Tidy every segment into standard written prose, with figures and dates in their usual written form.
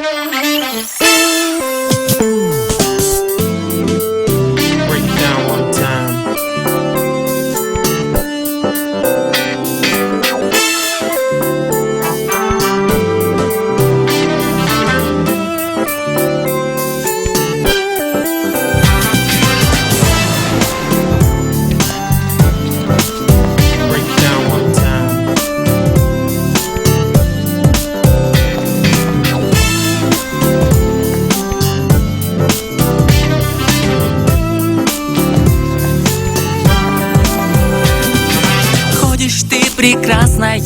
Break it down one time. Break it down one time. Ходишь ты прекрасная,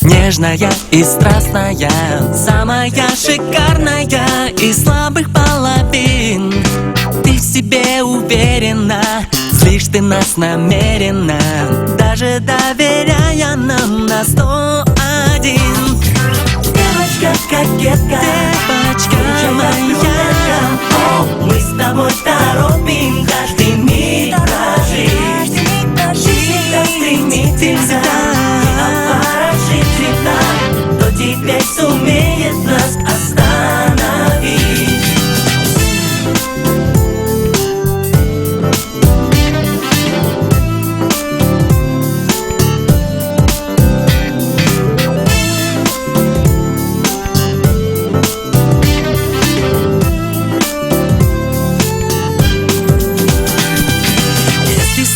нежная и страстная, самая шикарная из слабых половин. Ты в себе уверена, злишь ты нас намеренно, даже доверяя нам на 101. Девочка-кокетка, девочка моя, мы с тобой торопим каждый миг прожить. Всегда стремительно и обворожительно, кто теперь сумеет нас остановить?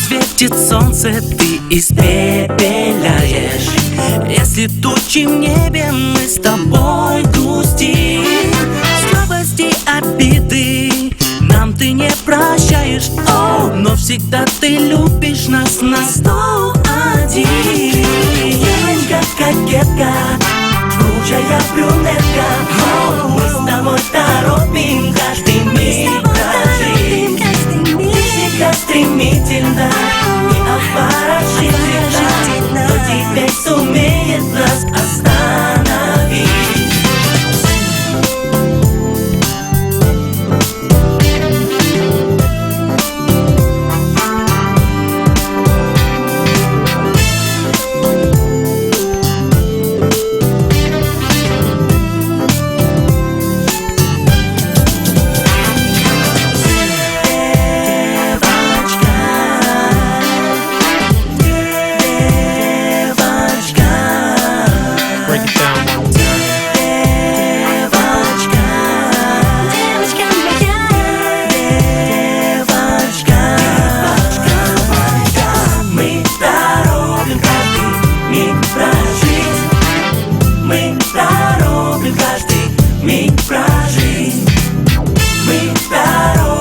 Светит солнце, ты испепеляешь. Если тучи в небе, мы с тобой грустим. Слабости, обиды нам ты не прощаешь, но всегда ты любишь нас на 101. Девочка-кокетка, жгучая брюнетка, мы с тобой торопим каждый миг прожить. Всегда стремительно и обворожительно, кто теперь сумеет нас остановить? Мы торопим каждый миг прожить. Мы торопим.